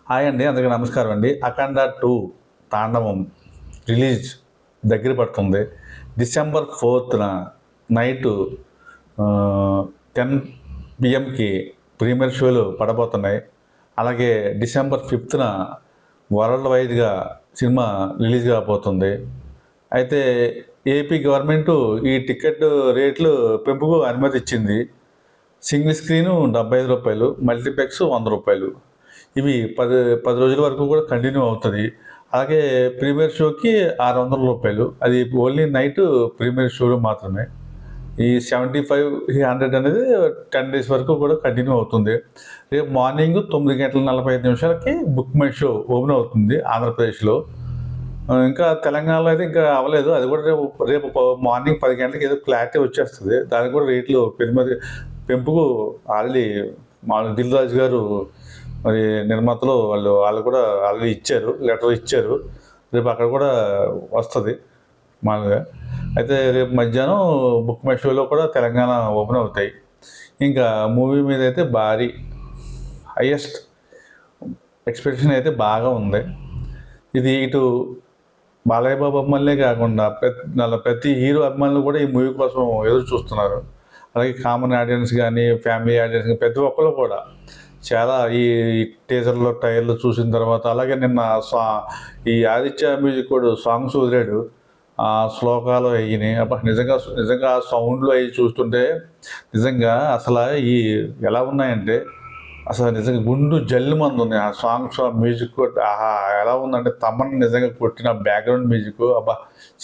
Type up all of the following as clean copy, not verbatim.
Hi అండి, అందరికీ నమస్కారం అండి. అఖండ 2 తాండవం రిలీజ్ దగ్గర పడుతుంది. డిసెంబర్ 4న నైటు 10 PM ప్రీమియర్ షోలు పడబోతున్నాయి. అలాగే డిసెంబర్ 5న వరల్డ్ వైడ్గా సినిమా రిలీజ్ కాబోతుంది. అయితే ఏపీ గవర్నమెంటు ఈ టికెట్ రేట్లు పెంపుకు అనుమతి ఇచ్చింది. Single screen ₹75, multiplex ₹100. ఇవి 10 రోజుల వరకు కూడా కంటిన్యూ అవుతుంది. అలాగే ప్రీమియర్ షోకి ₹600, అది ఓన్లీ నైట్ ప్రీమియర్ షో మాత్రమే. ఈ 75, 100 అనేది 10 డేస్ వరకు కూడా కంటిన్యూ అవుతుంది. రేపు morning 9:45 book my show open అవుతుంది ఆంధ్రప్రదేశ్లో. ఇంకా తెలంగాణలో అయితే ఇంకా అవ్వలేదు. అది కూడా రేపు మార్నింగ్ 10 గంటలకి ఏదో క్లారిటీ వచ్చేస్తుంది. దానికి కూడా రేట్లు పెంపుకు ఆల్రెడీ దిల్ రాజు గారు మరి నిర్మాతలు వాళ్ళు కూడా ఆల్రెడీ లెటర్ ఇచ్చారు. రేపు అక్కడ కూడా వస్తుంది మామూలుగా. అయితే రేపు మధ్యాహ్నం బుక్ మై షోలో కూడా తెలంగాణ ఓపెన్ అవుతాయి. ఇంకా మూవీ మీద అయితే భారీ హైయెస్ట్ ఎక్స్పెక్టేషన్ అయితే బాగా ఉంది. ఇది ఇటు బాలయ్య బాబు అభిమానులే కాకుండా ప్రతి హీరో అభిమానులు కూడా ఈ మూవీ కోసం ఎదురు చూస్తున్నారు. అలాగే కామన్ ఆడియన్స్ కానీ, ఫ్యామిలీ ఆడియన్స్ కానీ, ప్రతి ఒక్కరు కూడా చాలా ఈ టీజర్లో ట్రైలర్లు చూసిన తర్వాత, అలాగే నిన్న ఈ ఆదిత్య మ్యూజిక్ కూడా సాంగ్స్ వదిలాడు. ఆ శ్లోకాలు అయినాయి. అబ్బా నిజంగా ఆ సౌండ్లు అవి చూస్తుంటే నిజంగా అసలు ఈ ఎలా ఉన్నాయంటే అసలు నిజంగా గుండు జల్లు మంది ఉంది ఆ సాంగ్స్, ఆ మ్యూజిక్. ఆహా ఎలా ఉందంటే తమన్ నిజంగా కొట్టిన బ్యాక్గ్రౌండ్ మ్యూజిక్ అబ్బా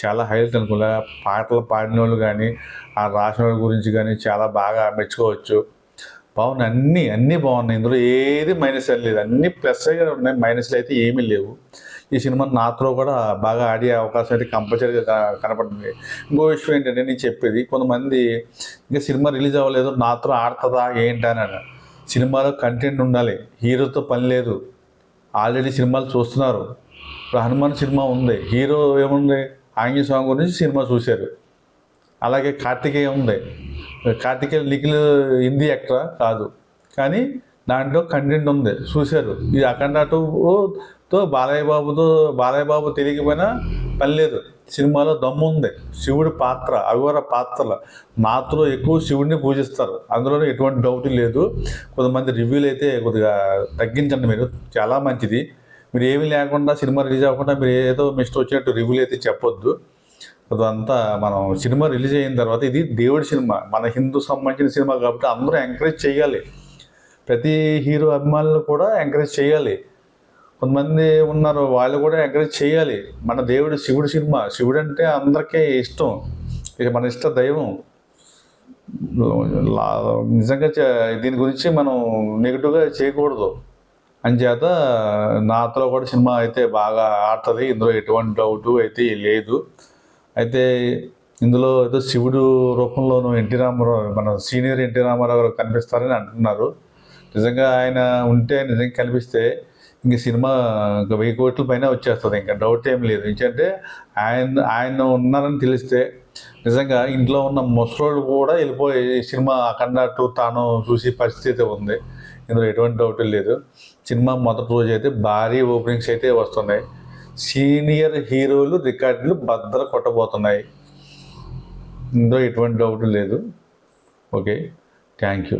చాలా హైలైట్ అనుకోలే. పాటలు పాడిన వాళ్ళు కానీ, ఆ రాసిన వాళ్ళ గురించి కానీ చాలా బాగా మెచ్చుకోవచ్చు. బాగున్నాయి, అన్నీ బాగున్నాయి. ఇందులో ఏది మైనస్ లేదు, అన్నీ ప్లస్గా ఉన్నాయి. మైనస్లు అయితే ఏమీ లేవు. ఈ సినిమా నాతో కూడా బాగా ఆడే అవకాశం అయితే కంపల్సరీగా కనపడుతుంది. ఇంకో విషయం ఏంటంటే నేను చెప్పేది, కొంతమంది ఇంకా సినిమా రిలీజ్ అవ్వలేదు నాతో ఆడుతుందా ఏంటని. సినిమాలో కంటెంట్ ఉండాలి, హీరోతో పని లేదు. ఆల్రెడీ సినిమాలు చూస్తున్నారు. ఇప్పుడు హనుమాన్ సినిమా ఉంది, హీరో ఏముంది ఆంజనేయ స్వామి గురించి సినిమా చూశారు. అలాగే కార్తికేయ ఉంది, కార్తికేయ నిఖిల్ హిందీ యాక్టర్ కాదు, కానీ దాంట్లో కంటెంట్ ఉంది, చూశారు. ఈ అఖండ 2తో బాలయ్య బాబు తెలియకపోయినా పని లేదు. సినిమాలో దమ్ము ఉంది. శివుడి పాత్ర, అఘోర పాత్రలు నాతో ఎక్కువ శివుడిని పూజిస్తారు, అందులో ఎటువంటి డౌట్ లేదు. కొంతమంది రివ్యూలు అయితే కొద్దిగా తగ్గించండి, మీరు చాలా మంచిది. మీరు ఏమీ లేకుండా సినిమా రిలీజ్ అవ్వకుండా మీరు ఏదో మిస్టర్ వచ్చినట్టు రివ్యూలు అయితే చెప్పొద్దు. అదంతా మనం సినిమా రిలీజ్ అయిన తర్వాత ఇది దేవుడి సినిమా, మన హిందూ సంబంధించిన సినిమా కాబట్టి అందరూ ఎంకరేజ్ చేయాలి. ప్రతి హీరో అభిమానులు కూడా ఎంకరేజ్ చేయాలి. కొంతమంది ఉన్నారు, వాళ్ళు కూడా ఎంకరేజ్ చేయాలి. మన దేవుడు శివుడు సినిమా, శివుడు అంటే అందరికీ ఇష్టం, ఇక మన ఇష్ట దైవం. నిజంగా దీని గురించి మనం నెగిటివ్గా చేయకూడదు. అంచేత నాతో కూడా సినిమా అయితే బాగా ఆడుతుంది, ఇందులో ఎటువంటి డౌటు అయితే లేదు. అయితే ఇందులో ఏదో శివుడు రూపంలోనూ ఎన్టీ రామారావు, మన సీనియర్ ఎన్టీ రామారావు గారు కనిపిస్తారని అంటున్నారు. నిజంగా ఆయన ఉంటే, నిజంగా కనిపిస్తే ఇంక సినిమా ఇంకా 1000 కోట్ల పైన వచ్చేస్తుంది, ఇంకా డౌట్ ఏం లేదు. ఎందుకంటే ఆయన ఉన్నారని తెలిస్తే నిజంగా ఇంట్లో ఉన్న ముసలోళ్ళు కూడా వెళ్ళిపోయి సినిమా అఖండ 2 తాను చూసి పరిస్థితి ఉంది. ఇందులో ఎటువంటి డౌట్ లేదు. సినిమా మొదటి రోజు అయితే భారీ ఓపెనింగ్స్ అయితే వస్తున్నాయి. సీనియర్ హీరోలు రికార్డులు బద్దలు కొట్టబోతున్నాయి, ఇందులో ఎటువంటి డౌట్ లేదు. Okay, thank you.